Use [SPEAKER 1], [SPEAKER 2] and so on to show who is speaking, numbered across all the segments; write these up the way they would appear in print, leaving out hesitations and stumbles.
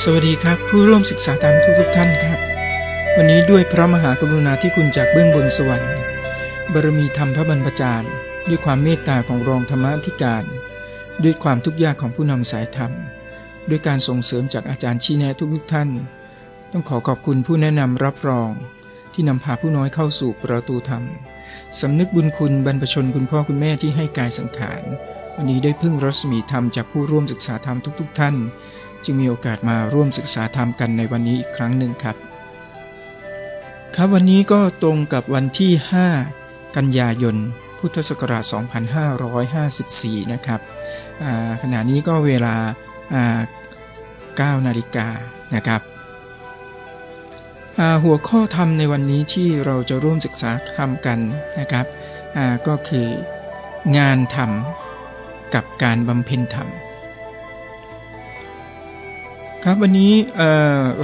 [SPEAKER 1] สวัสดีครับผู้ร่วมศึกษาธรรมทุกท่านครับวันนี้ด้วยพระมหากรุณาธิคุณจากเบื้องบนสวรรค์บารมีธรรมพระบรรพจารย์ด้วยความเมตตาของรองธรรมาธิการด้วยความทุกข์ยากของผู้นำสายธรรมด้วยการส่งเสริมจากอาจารย์ชี้แนะทุกท่านต้องขอขอบคุณผู้แนะนำรับรองที่นำพาผู้น้อยเข้าสู่ประตูธรรมสำนึกบุญคุณบรรพชนคุณพ่อคุณแม่ที่ให้กายสังขารวันนี้ได้พึ่งรัศมีธรรมจากผู้ร่วมศึกษาธรรมทุกท่านจึงมีโอกาสมาร่วมศึกษาธรรมกันในวันนี้อีกครั้งหนึ่งครับวันนี้ก็ตรงกับวันที่5กันยายนพุทธศักราช2554นะครับขณะนี้ก็เวลา9 นาฬิกานะครับหัวข้อธรรมในวันนี้ที่เราจะร่วมศึกษาธรรมกันนะครับก็คืองานธรรมกับการบำเพ็ญธรรมครับวันนี้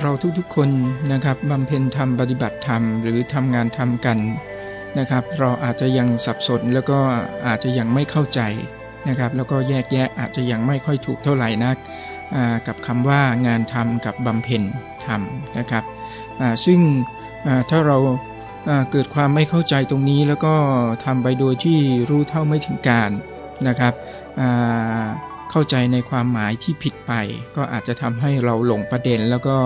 [SPEAKER 1] เราทุกๆคนนะครับบำเพ็ญธรรมปฏิบัติธรรมหรือทำงานธรรมกันนะครับเราอาจจะยังสับสนแล้วก็อาจจะยังไม่เข้าใจนะครับแล้วก็แยกแยะอาจจะยังไม่ค่อยถูกเท่าไหร่นักกับคำว่างานธรรมกับบำเพ็ญธรรมนะครับซึ่งถ้าเราเกิดความไม่เข้าใจตรงนี้แล้วก็ทำไปโดยที่รู้เท่าไม่ถึงการนะครับเข้าใจในความหมายที่ผิดไปก็อาจจะทำให้เราหลงประเด็นแล้วก็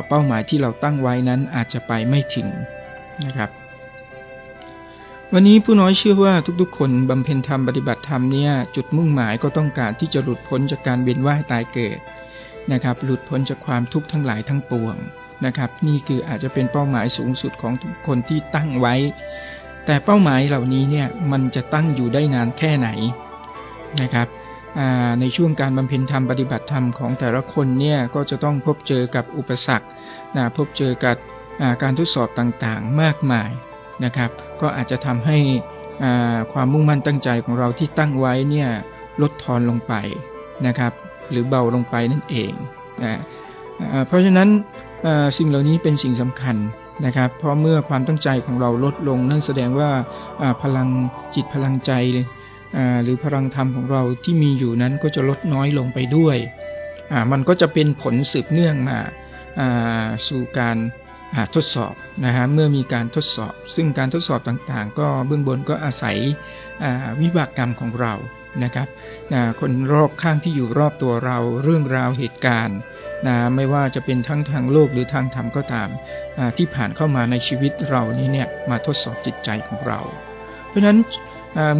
[SPEAKER 1] เป้าหมายที่เราตั้งไว้นั้นอาจจะไปไม่ถึงนะครับวันนี้ผู้น้อยเชื่อว่าทุกๆคนบำเพ็ญธรรมปฏิบัติธรรมเนี่ยจุดมุ่งหมายก็ต้องการที่จะหลุดพ้นจากการเวียนว่ายตายเกิดนะครับหลุดพ้นจากความทุกข์ทั้งหลายทั้งปวงนะครับนี่คืออาจจะเป็นเป้าหมายสูงสุดของทุกคนที่ตั้งไว้แต่เป้าหมายเหล่านี้เนี่ยมันจะตั้งอยู่ได้นานแค่ไหนนะครับในช่วงการบำเพ็ญธรรมปฏิบัติธรรมของแต่ละคนเนี่ยก็จะต้องพบเจอกับอุปสรรคพบเจอกับการทดสอบต่างๆมากมายนะครับก็อาจจะทำให้ความมุ่งมั่นตั้งใจของเราที่ตั้งไว้เนี่ยลดทอนลงไปนะครับหรือเบาลงไปนั่นเองเพราะฉะนั้นสิ่งเหล่านี้เป็นสิ่งสำคัญนะครับเพราะเมื่อความตั้งใจของเราลดลงนั่นแสดงว่าพลังจิตพลังใจหรือพลังธรรมของเราที่มีอยู่นั้นก็จะลดน้อยลงไปด้วยมันก็จะเป็นผลสืบเนื่องมาสู่การทดสอบนะฮะเมื่อมีการทดสอบซึ่งการทดสอบต่างๆก็เบื้องบนก็อาศัยวิบากกรรมของเรานะครับคนรอบข้างที่อยู่รอบตัวเราเรื่องราวเหตุการณ์ไม่ว่าจะเป็นทั้งทางโลกหรือทางธรรมก็ตามที่ผ่านเข้ามาในชีวิตเรานี้เนี่ยมาทดสอบจิตใจของเราเพราะฉะนั้น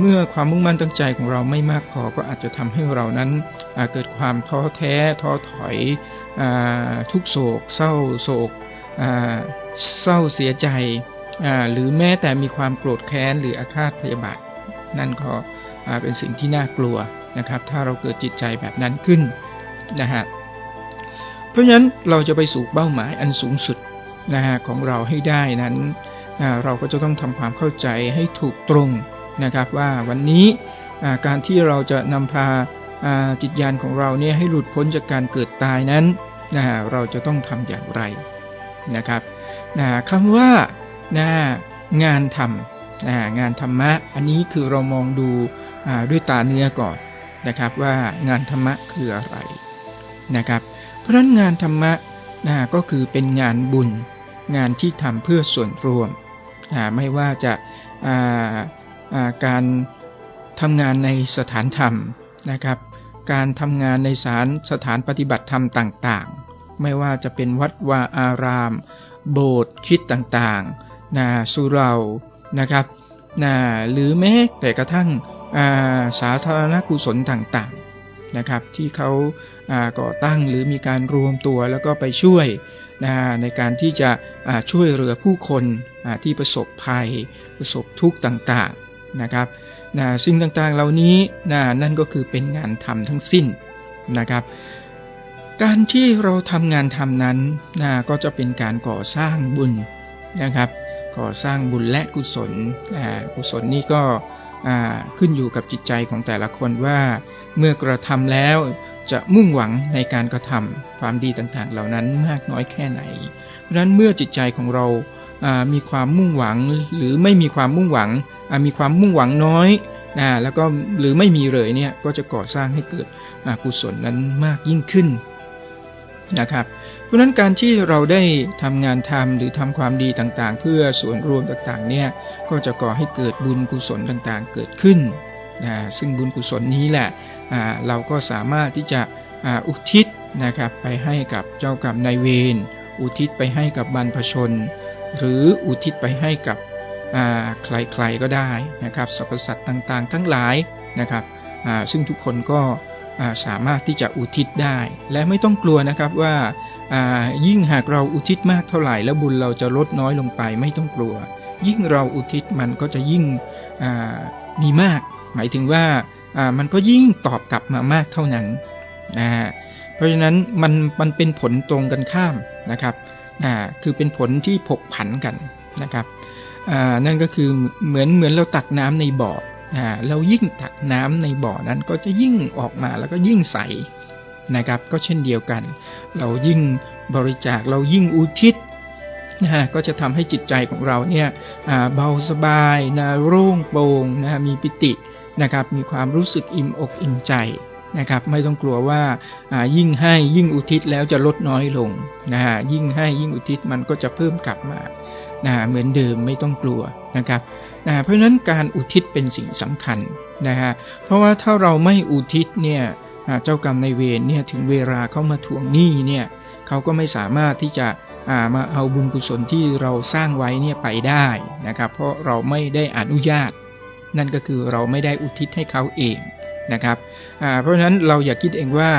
[SPEAKER 1] เมื่อความมุ่งมั่นตั้งใจของเราไม่มากพอก็อาจจะทำให้เรานั้นเกิดความท้อแท้ท้อถอยทุกโศกเศร้าโศกเศร้าเสียใจหรือแม้แต่มีความโกรธแค้นหรืออาฆาตพยาบาทนั่นก็เป็นสิ่งที่น่ากลัวนะครับถ้าเราเกิดจิตใจแบบนั้นขึ้นนะฮะเพราะฉะนั้นเราจะไปสู่เป้าหมายอันสูงสุดนะฮะของเราให้ได้นั้นเราก็จะต้องทำความเข้าใจให้ถูกตรงนะครับว่าวันนี้การที่เราจะนำพาจิตญาณของเราเนี่ยให้หลุดพ้นจากการเกิดตายนั้นเราจะต้องทำอย่างไรนะครับคำว่างานธรรมงานธรรมะอันนี้คือเรามองดูด้วยตาเนื้อก่อนนะครับว่างานธรรมะคืออะไรนะครับเพราะฉะนั้นงานธรรมะก็คือเป็นงานบุญงานที่ทำเพื่อส่วนรวมไม่ว่าจะการทำงานในสถานธรรมนะครับการทำงานในสถานปฏิบัติธรรมต่างๆไม่ว่าจะเป็นวัดวาอารามโบสถ์คริสต์ต่างๆสุเหร่านะครับหรือแม้แต่กระทั่งสาธารณกุศลต่างๆนะครับที่เขาก่อตั้งหรือมีการรวมตัวแล้วก็ไปช่วยในการที่จะช่วยเหลือผู้คนที่ประสบภัยประสบทุกข์ต่างๆนะครับสิ่งต่างๆเหล่านี้นั่นก็คือเป็นงานธรรมทั้งสิ้นนะครับการที่เราทำงานธรรมนั้นก็จะเป็นการก่อสร้างบุญนะครับก่อสร้างบุญและกุศลกุศลนี่ก็ขึ้นอยู่กับจิตใจของแต่ละคนว่าเมื่อกระทำแล้วจะมุ่งหวังในการกระทำความดีต่างๆเหล่านั้นมากน้อยแค่ไหนเพราะฉะนั้นเมื่อจิตใจของเรามีความมุ่งหวังหรือไม่มีความมุ่งหวังมีความมุ่งหวังน้อย แล้วก็หรือไม่มีเลยเนี่ยก็จะก่อสร้างให้เกิดกุศลนั้นมากยิ่งขึ้น นะครับเพราะฉะนั้นการที่เราได้ทำงานทำหรือทำความดีต่างๆเพื่อส่วนรวมต่างๆเนี่ยก็จะก่อให้เกิดบุญกุศลต่างๆเกิดขึ้นซึ่งบุญกุศลนี้แหละเราก็สามารถที่จะอุทิศนะครับไปให้กับเจ้ากรรมนายเวรอุทิศไปให้กับบรรพชนหรืออุทิศไปให้กับใครๆก็ได้นะครับสรรพสัตว์ต่างๆทั้งหลายนะครับซึ่งทุกคนก็สามารถที่จะอุทิศได้และไม่ต้องกลัวนะครับว่ายิ่งหากเราอุทิศมากเท่าไหร่แล้วบุญเราจะลดน้อยลงไปไม่ต้องกลัวยิ่งเราอุทิศมันก็จะยิ่งมีมากหมายถึงว่ามันก็ยิ่งตอบกลับมามากเท่านั้นเพราะฉะนั้นมันเป็นผลตรงกันข้ามนะครับคือเป็นผลที่ผกผันกันนะครับนั่นก็คือเหมือนเราตักน้ำในบ่อเรายิ่งตักน้ำในบ่อนั้นก็จะยิ่งออกมาแล้วก็ยิ่งใสนะครับก็เช่นเดียวกันเรายิ่งบริจาคเรายิ่งอุทิศก็จะทำให้จิตใจของเราเนี่ยเบาสบายโล่งโปร่งมีปิตินะครับมีความรู้สึกอิ่มอกอิ่มใจนะครับไม่ต้องกลัวว่ายิ่งให้ยิ่งอุทิศแล้วจะลดน้อยลงยิ่งให้ยิ่งอุทิศมันก็จะเพิ่มกลับมาเหมือนเดิมไม่ต้องกลัวนะครับเพราะฉะนั้นการอุทิศเป็นสิ่งสำคัญเพราะว่าถ้าเราไม่อุทิศเนี่ยเจ้ากรรมนายเวรเนี่ยถึงเวลาเขามาทวงหนี้เนี่ยเขาก็ไม่สามารถที่จะมาเอาบุญกุศลที่เราสร้างไว้เนี่ยไปได้นะครับเพราะเราไม่ได้อนุญาตนั่นก็คือเราไม่ได้อุทิศให้เขาเองนะครับเพราะฉะนั้นเราอย่าคิดเองว่า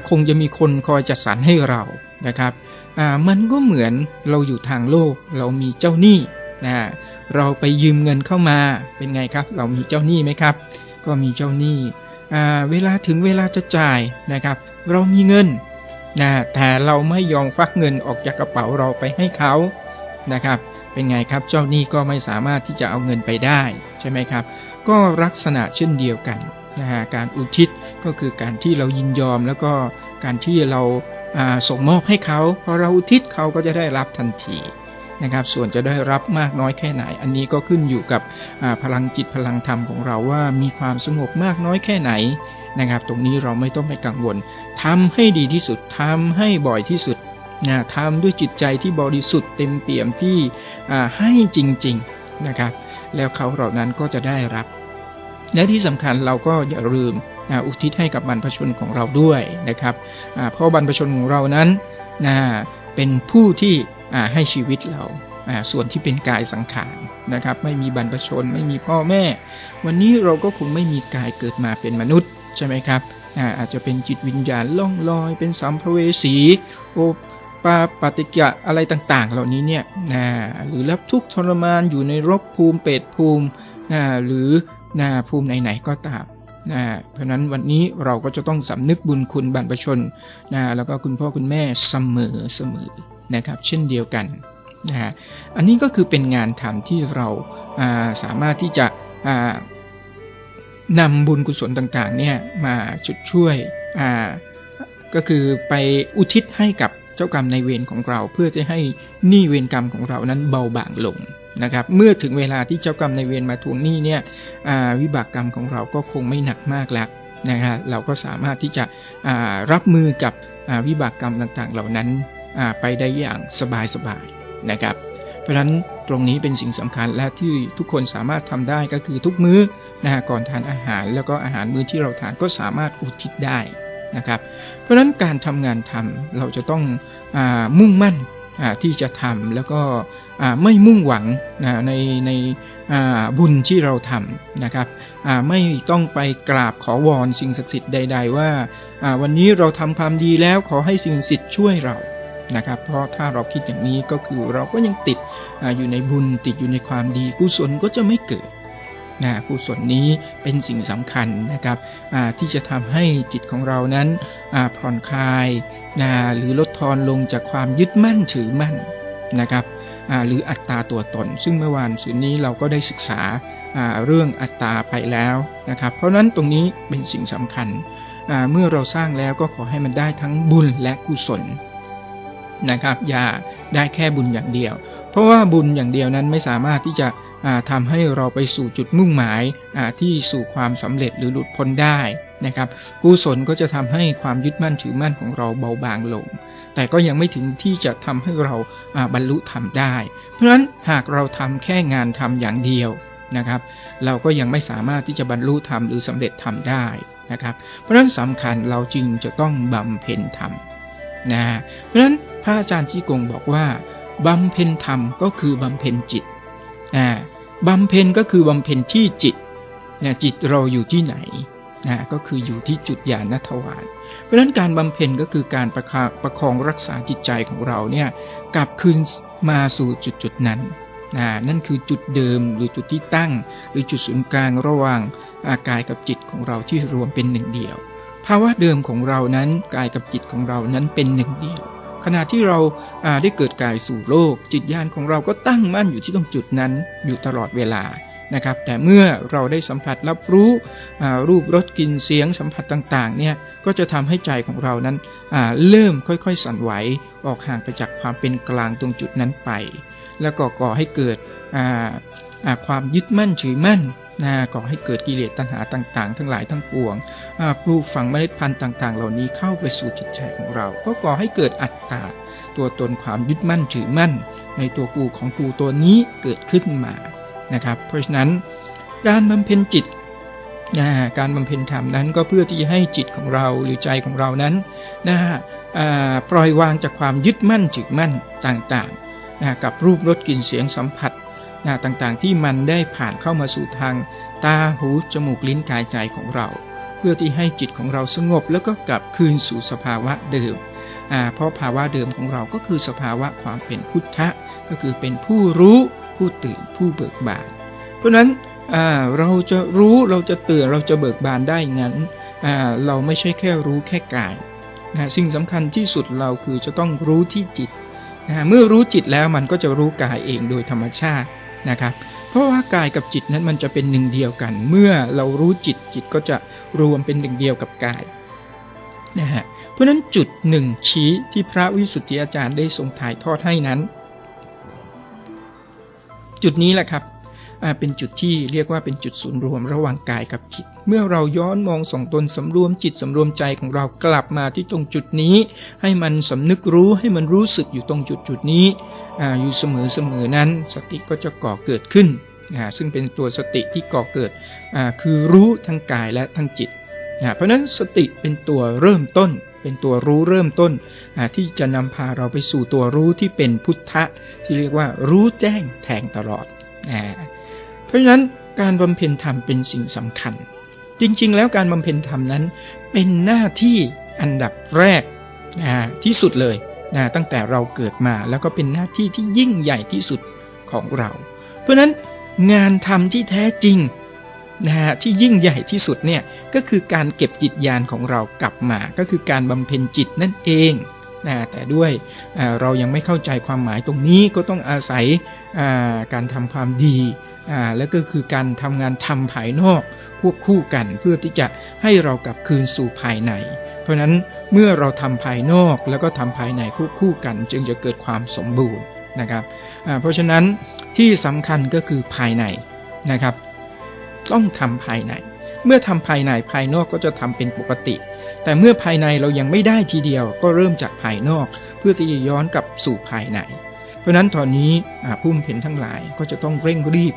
[SPEAKER 1] คงจะมีคนคอยจัดสรรให้เรานะครับมันก็เหมือนเราอยู่ทางโลกเรามีเจ้าหนี้เราไปยืมเงินเข้ามาเป็นไงครับเรามีเจ้าหนี้ไหมครับก็มีเจ้าหนี้เวลาถึงเวลาจะจ่ายนะครับเรามีเงินแต่เราไม่ยอมฟักเงินออกจากกระเป๋าเราไปให้เขานะครับเป็นไงครับเจ้าหนี้ก็ไม่สามารถที่จะเอาเงินไปได้ใช่ไหมครับก็ลักษณะเช่นเดียวกันการอุทิศก็คือการที่เรายินยอมแล้วก็การที่เราส่งมอบให้เขาพอเราอุทิศเขาก็จะได้รับทันทีนะครับส่วนจะได้รับมากน้อยแค่ไหนอันนี้ก็ขึ้นอยู่กับพลังจิตพลังธรรมของเราว่ามีความสงบมากน้อยแค่ไหนนะครับตรงนี้เราไม่ต้องไปกังวลทำให้ดีที่สุดทำให้บ่อยที่สุดทำด้วยจิตใจที่บริสุทธิ์เต็มเปี่ยมที่ให้จริงๆนะครับแล้วเขาเหล่านั้นก็จะได้รับและที่สำคัญเราก็อย่าลืมอุทิศให้กับบรรพชนของเราด้วยนะครับเพราะบรรพชนของเรานั้นเป็นผู้ที่ให้ชีวิตเราส่วนที่เป็นกายสังขารนะครับไม่มีบรรพชนไม่มีพ่อแม่วันนี้เราก็คงไม่มีกายเกิดมาเป็นมนุษย์ใช่ไหมครับอาจจะเป็นจิตวิญญาณล่องลอยเป็นสัมภเวสีปฏิกิริยาอะไรต่างๆเหล่านี้เนี่ยหรือรับทุกข์ทรมานอยู่ในรกภูมิเปรตภูมิหรือภูมิไหนๆก็ตามเพราะนั้นวันนี้เราก็จะต้องสำนึกบุญคุณบรรพชนแล้วก็คุณพ่อคุณแม่เสมอนะครับเช่นเดียวกันอันนี้ก็คือเป็นงานธรรมที่เราสามารถที่จะนำบุญกุศลต่างๆเนี่ยมาช่วยก็คือไปอุทิศให้กับเจ้ากรรมนายเวรของเราเพื่อจะให้หนี้เวรกรรมของเรานั้นเบาบางลงนะครับเมื่อถึงเวลาที่เจ้ากรรมนายเวรมาทวงหนี้เนี่ยวิบากกรรมของเราก็คงไม่หนักมากแล้วเราก็สามารถที่จะรับมือกับวิบากกรรมต่างๆเหล่านั้นไปได้อย่างสบายๆนะครับเพราะฉะนั้นตรงนี้เป็นสิ่งสำคัญและที่ทุกคนสามารถทำได้ก็คือทุกมื้อก่อนทานอาหารแล้วก็อาหารมื้อที่เราทานก็สามารถอุทิศได้นะครับเพราะฉะนั้นการทำงานทำเราจะต้องมุ่งมั่นที่จะทำแล้วก็ไม่มุ่งหวังในบุญที่เราทำนะครับไม่ต้องไปกราบขอวอนสิ่งศักดิ์สิทธิ์ใดๆว่าวันนี้เราทำความดีแล้วขอให้สิ่งศักดิ์สิทธิ์ช่วยเรานะครับเพราะถ้าเราคิดอย่างนี้ก็คือเราก็ยังติดอยู่ในบุญติดอยู่ในความดีกุศลก็จะไม่เกิดกุศลนี้เป็นสิ่งสำคัญนะครับที่จะทำให้จิตของเรานั้นผ่อนคลายหรือลดทอนลงจากความยึดมั่นถือมั่นนะครับหรืออัตตาตัวตนซึ่งเมื่อวานศุกร์นี้เราก็ได้ศึกษาเรื่องอัตตาไปแล้วนะครับเพราะนั้นตรงนี้เป็นสิ่งสำคัญเมื่อเราสร้างแล้วก็ขอให้มันได้ทั้งบุญและกุศลนะครับอย่าได้แค่บุญอย่างเดียวเพราะว่าบุญอย่างเดียวนั้นไม่สามารถที่จะทำให้เราไปสู่จุดมุ่งหมายที่สู่ความสำเร็จหรือหลุดพ้นได้นะครับกุศลก็จะทำให้ความยึดมั่นถือมั่นของเราเบาบางลง แต่ก็ยังไม่ถึงที่จะทำให้เราบรรลุธรรมได้เพราะฉะนั้นหากเราทำแค่งานธรรมอย่างเดียวนะครับเราก็ยังไม่สามารถที่จะบรรลุธรรมหรือสำเร็จธรรมได้นะครับเพราะฉะนั้นสำคัญเราจึงจะต้องบำเพ็ญธรรมนะเพราะฉะนั้นพระอาจารย์จี้กงบอกว่าบำเพ็ญธรรมก็คือบำเพ็ญจิตบำเพ็ญก็คือบำเพ็ญที่จิตจิตเราอยู่ที่ไหนก็คืออยู่ที่จุดญาณทวารเพราะฉะนั้นการบำเพ็ญก็คือการประคองรักษาจิตใจของเราเนี่ยกลับคืนมาสู่จุดนั้นนั่นคือจุดเดิมหรือจุดที่ตั้งหรือจุดศูนย์กลางระหว่างกายกับจิตของเราที่รวมเป็นหนึ่งเดียวภาวะเดิมของเรานั้นกายกับจิตของเรานั้นเป็นหนึ่งเดียวขณะที่เราได้เกิดกายสู่โลกจิตญาณของเราก็ตั้งมั่นอยู่ที่ตรงจุดนั้นอยู่ตลอดเวลานะครับแต่เมื่อเราได้สัมผัสรับรู้รูปรสกลิ่นเสียงสัมผัสต่างๆเนี่ยก็จะทำให้ใจของเรานั้นเริ่มค่อยๆสั่นไหวออกห่างไปจากความเป็นกลางตรงจุดนั้นไปแล้วก็ก่อให้เกิดความยึดมั่นถือมั่นก่อให้เกิดกิเลสตัณหาต่างๆทั้งหลายทั้งปวงปลูกฝังเมล็ดพันธุ์ต่างๆเหล่านี้เข้าไปสู่จิตใจของเราก็ก่อให้เกิดอัตตาตัวตนความยึดมั่นถือมั่นในตัวกูของกูตัวนี้เกิดขึ้นมานะครับเพราะฉะนั้นการบำเพ็ญจิตการบำเพ็ญธรรมนั้นก็เพื่อที่จะให้จิตของเราหรือใจของเรานั้นปล่อยวางจากความยึดมั่นถือมั่นต่างๆกับรูปรสกลิ่นเสียงสัมผัสต่างๆที่มันได้ผ่านเข้ามาสู่ทางตาหูจมูกลิ้นกายใจของเราเพื่อที่ให้จิตของเราสงบแล้วก็กลับคืนสู่สภาวะเดิมเพราะภาวะเดิมของเราก็คือสภาวะความเป็นพุทธะก็คือเป็นผู้รู้ผู้ตื่นผู้เบิกบานเพราะนั้นเราจะรู้เราจะตื่นเราจะเบิกบานได้งั้นเราไม่ใช่แค่รู้แค่กายสิ่งสำคัญที่สุดเราคือจะต้องรู้ที่จิตเมื่อรู้จิตแล้วมันก็จะรู้กายเองโดยธรรมชาตินะครับเพราะว่ากายกับจิตนั้นมันจะเป็นหนึ่งเดียวกันเมื่อเรารู้จิตจิตก็จะรวมเป็นหนึ่งเดียวกับกายเพราะนั้นจุดหนึ่งชี้ที่พระวิสุทธิอาจารย์ได้ทรงถ่ายทอดให้นั้นจุดนี้แหละครับเป็นจุดที่เรียกว่าเป็นจุดศูนย์รวมระหว่างกายกับจิตเมื่อเราย้อนมองส่องตนสำรวมจิตสำรวมใจของเรากลับมาที่ตรงจุดนี้ให้มันสำนึกรู้ให้มันรู้สึกอยู่ตรงจุดนี้อยู่เสมอนั้นสติก็จะก่อเกิดขึ้นซึ่งเป็นตัวสติที่ก่อเกิดคือรู้ทั้งกายและทั้งจิตเพราะนั้นสติเป็นตัวเริ่มต้นเป็นตัวรู้เริ่มต้นที่จะนำพาเราไปสู่ตัวรู้ที่เป็นพุทธะที่เรียกว่ารู้แจ้งแทงตลอดเพราะฉะนั้นการบำเพ็ญธรรมเป็นสิ่งสำคัญจริงๆแล้วการบำเพ็ญธรรมนั้นเป็นหน้าที่อันดับแรกที่สุดเลยตั้งแต่เราเกิดมาแล้วก็เป็นหน้าที่ที่ยิ่งใหญ่ที่สุดของเราเพราะฉะนั้นงานธรรมที่แท้จริงที่ยิ่งใหญ่ที่สุดเนี่ยก็คือการเก็บจิตญาณของเรากลับมาก็คือการบำเพ็ญจิตนั่นเองแต่ด้วยเรายังไม่เข้าใจความหมายตรงนี้ก็ต้องอาศัยการทำความดีแล้วก็คือการทำงานทำภายนอกควบคู่กันเพื่อที่จะให้เรากลับคืนสู่ภายในเพราะฉะนั้นเมื่อเราทำภายนอกแล้วก็ทำภายในควบคู่กันจึงจะเกิดความสมบูรณ์นะครับเพราะฉะนั้นที่สำคัญก็คือภายในนะครับต้องทำภายในเมื่อทำภายในภายนอกก็จะทำเป็นปกติแต่เมื่อภายในเรายังไม่ได้ทีเดียวก็เริ่มจากภายนอกเพื่อที่จะย้อนกลับสู่ภายในเพราะนั้นตอนนี้ผู้บำเพ็ญทั้งหลายก็จะต้องเร่งรีบ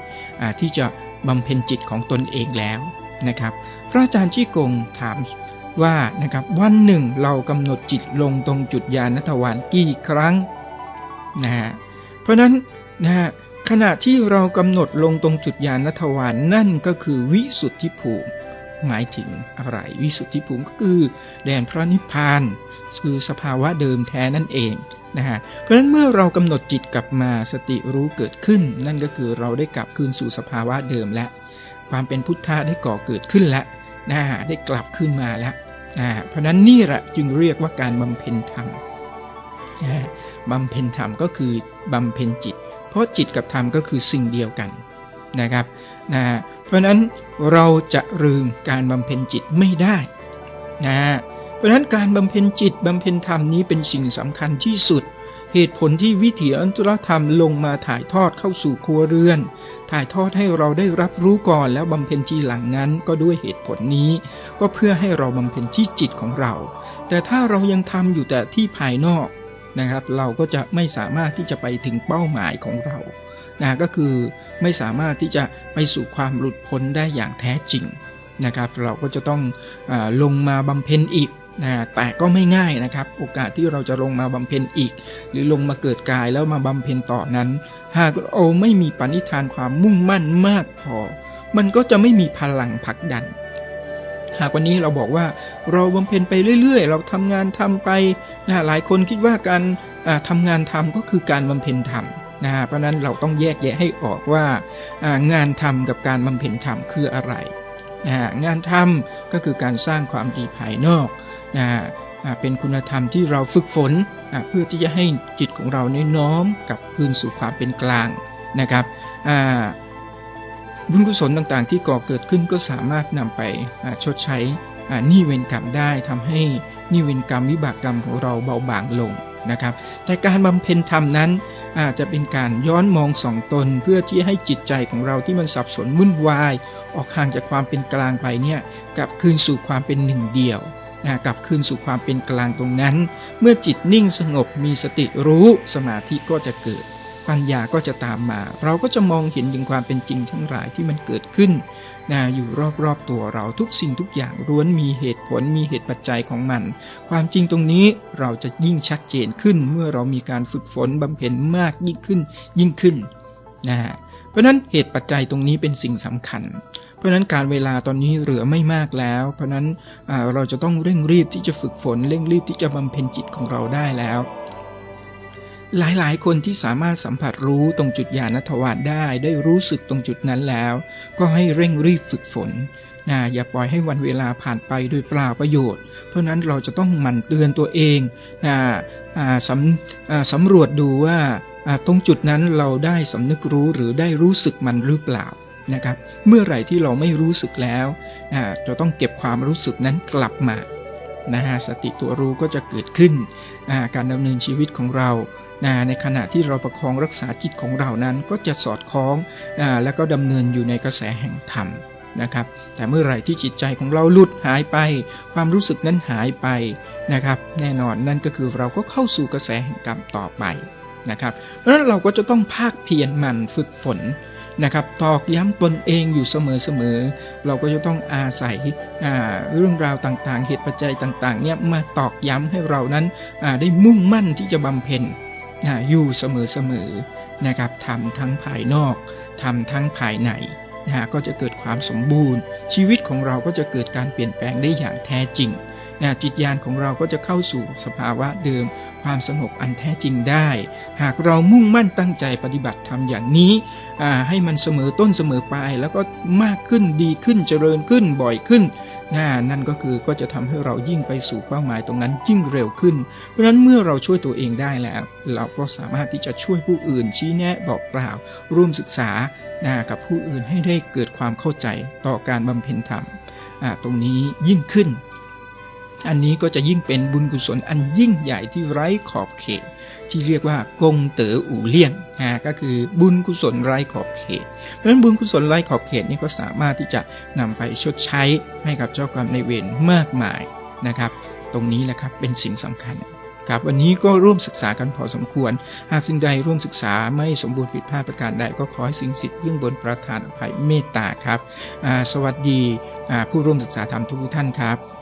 [SPEAKER 1] ที่จะบำเพ็ญจิตของตนเองแล้วนะครับพระอาจารย์จี้กงถามว่านะครับวันหนึ่งเรากำหนดจิตลงตรงจุดญาณทวารกี่ครั้งเพราะนั้นขณะที่เรากำหนดลงตรงจุดญาณทวารนั่นก็คือวิสุทธิภูมิหมายถึงอะไรวิสุทธิภูมิก็คือแดนพระนิพพานคือสภาวะเดิมแท้นั่นเองเพราะฉะนั้นเมื่อเรากำหนดจิตกลับมาสติรู้เกิดขึ้นนั่นก็คือเราได้กลับคืนสู่สภาวะเดิมและความเป็นพุทธะได้ก่อเกิดขึ้นแล้วได้กลับขึ้นมาแล้วเพราะนั้นนี่แหละจึงเรียกว่าการบำเพ็ญธรรมบำเพ็ญธรรมก็คือบำเพ็ญจิตเพราะจิตกับธรรมก็คือสิ่งเดียวกันนะครับเพราะนั้นเราจะลืมการบำเพ็ญจิตไม่ได้เพราะฉะนั้นการบำเพ็ญจิตบำเพ็ญธรรมนี้เป็นสิ่งสำคัญที่สุดเหตุผลที่วิถีอันตรธรรมลงมาถ่ายทอดเข้าสู่ครัวเรือนถ่ายทอดให้เราได้รับรู้ก่อนแล้วบำเพ็ญทีหลังนั้นก็ด้วยเหตุผลนี้ก็เพื่อให้เราบำเพ็ญที่จิตของเราแต่ถ้าเรายังทำอยู่แต่ที่ภายนอก นะครับเราก็จะไม่สามารถที่จะไปถึงเป้าหมายของเราก็คือไม่สามารถที่จะไปสู่ความหลุดพ้นได้อย่างแท้จริงนะครับเราก็จะต้องลงมาบำเพ็ญอีกแต่ก็ไม่ง่ายนะครับโอกาสที่เราจะลงมาบำเพ็ญอีกหรือลงมาเกิดกายแล้วมาบำเพ็ญต่อนั้นหากเราไม่มีปณิธานความมุ่งมั่นมากพอมันก็จะไม่มีพลังผลักดันหากวันนี้เราบอกว่าเราบำเพ็ญไปเรื่อยๆเราทำงานทำไปหลายคนคิดว่าการทำงานทำก็คือการบำเพ็ญธรรมเพราะนั้นเราต้องแยกแยะให้ออกว่างานทำกับการบำเพ็ญธรรมคืออะไรงานทำก็คือการสร้างความดีภายนอกเป็นคุณธรรมที่เราฝึกฝนเพื่อที่จะให้จิตของเราน้อมกลับคืนสู่ความเป็นกลางนะครับบุญกุศลต่างๆที่ก่อเกิดขึ้นก็สามารถนำไปชดใช้หนี้เวรกรรมได้ทำให้หนี้เวรกรรมวิบากกรรมของเราเบาบางลงนะครับแต่การบำเพ็ญธรรมนั้นอาจจะเป็นการย้อนมองส่องตนเพื่อที่ให้จิตใจของเราที่มันสับสนวุ่นวายออกห่างจากความเป็นกลางไปเนี่ยกลับคืนสู่ความเป็นหนึ่งเดียวกลับคืนสู่ความเป็นกลางตรงนั้นเมื่อจิตนิ่งสงบมีสติรู้สมาธิก็จะเกิดปัญญาก็จะตามมาเราก็จะมองเห็นถึงความเป็นจริงทั้งหลายที่มันเกิดขึ้นอยู่รอบๆตัวเราทุกสิ่งทุกอย่างล้วนมีเหตุผลมีเหตุปัจจัยของมันความจริงตรงนี้เราจะยิ่งชัดเจนขึ้นเมื่อเรามีการฝึกฝนบำเพ็ญมากยิ่งขึ้นเพราะนั้นเหตุปัจจัยตรงนี้เป็นสิ่งสำคัญเพราะนั้นการเวลาตอนนี้เหลือไม่มากแล้วเพราะนั้นเราจะต้องเร่งรีบที่จะฝึกฝนเร่งรีบที่จะบำเพ็ญจิตของเราได้แล้วหลายๆคนที่สามารถสัมผัสรู้ตรงจุดญาณทวารได้รู้สึกตรงจุดนั้นแล้วก็ให้เร่งรีบฝึกฝนอย่าปล่อยให้วันเวลาผ่านไปโดยเปล่าประโยชน์เพราะนั้นเราจะต้องหมั่นเตือนตัวเองสำรวจดูว่าตรงจุดนั้นเราได้สำนึกรู้หรือได้รู้สึกมันหรือเปล่านะครับเมื่อไหร่ที่เราไม่รู้สึกแล้วจะต้องเก็บความรู้สึกนั้นกลับมาสติตัวรู้ก็จะเกิดขึ้นการดำเนินชีวิตของเราในขณะที่เราประคองรักษาจิตของเรานั้นก็จะสอดคล้องและก็ดำเนินอยู่ในกระแสแห่งธรรมนะครับแต่เมื่อไหร่ที่จิตใจของเราหลุดหายไปความรู้สึกนั้นหายไปนะครับแน่นอนนั่นก็คือเราก็เข้าสู่กระแสแห่งกรรมต่อไปนะครับเพราะฉะนั้นเราก็จะต้องภาคเพียรหมั่นฝึกฝนนะครับตอกย้ำตนเองอยู่เสมอเราก็จะต้องอาศัยเรื่องราวต่างๆเหตุปัจจัยต่างๆเนี่ยมาตอกย้ำให้เรานั้นได้มุ่งมั่นที่จะบำเพ็ญอยู่เสมอนะครับทำทั้งภายนอกทำทั้งภายในก็จะเกิดความสมบูรณ์ชีวิตของเราก็จะเกิดการเปลี่ยนแปลงได้อย่างแท้จริงจิตญาณของเราก็จะเข้าสู่สภาวะเดิมความสงบอันแท้จริงได้หากเรามุ่งมั่นตั้งใจปฏิบัติธรรมอย่างนี้ให้มันเสมอต้นเสมอปลายแล้วก็มากขึ้นดีขึ้นเจริญขึ้นบ่อยขึ้นนั่นก็จะทำให้เรายิ่งไปสู่เป้าหมายตรงนั้นยิ่งเร็วขึ้นเพราะฉะนั้นเมื่อเราช่วยตัวเองได้แล้วเราก็สามารถที่จะช่วยผู้อื่นชี้แนะบอกกล่าวร่วมศึกษากับผู้อื่นให้ได้เกิดความเข้าใจต่อการบำเพ็ญธรรมตรงนี้ยิ่งขึ้นอันนี้ก็จะยิ่งเป็นบุญกุศลอันยิ่งใหญ่ที่ไร้ขอบเขตที่เรียกว่ากงเต๋ออู่เลี่ยงก็คือบุญกุศลไร้ขอบเขตเพราะฉะนั้นบุญกุศลไร้ขอบเขตนี้ก็สามารถที่จะนำไปชดใช้ให้กับเจ้ากรรมนายเวรมากมายนะครับตรงนี้แหละครับเป็นสิ่งสำคัญครับวันนี้ก็ร่วมศึกษากันพอสมควรหากสิ่งใดร่วมศึกษาไม่สมบูรณ์ผิดพลาดประการใดก็ขอให้สิ่งศักดิ์สิทธิ์เบื้องบนประทานอภัยเมตตาครับสวัสดีผู้ร่วมศึกษาธรรมทุกท่านครับ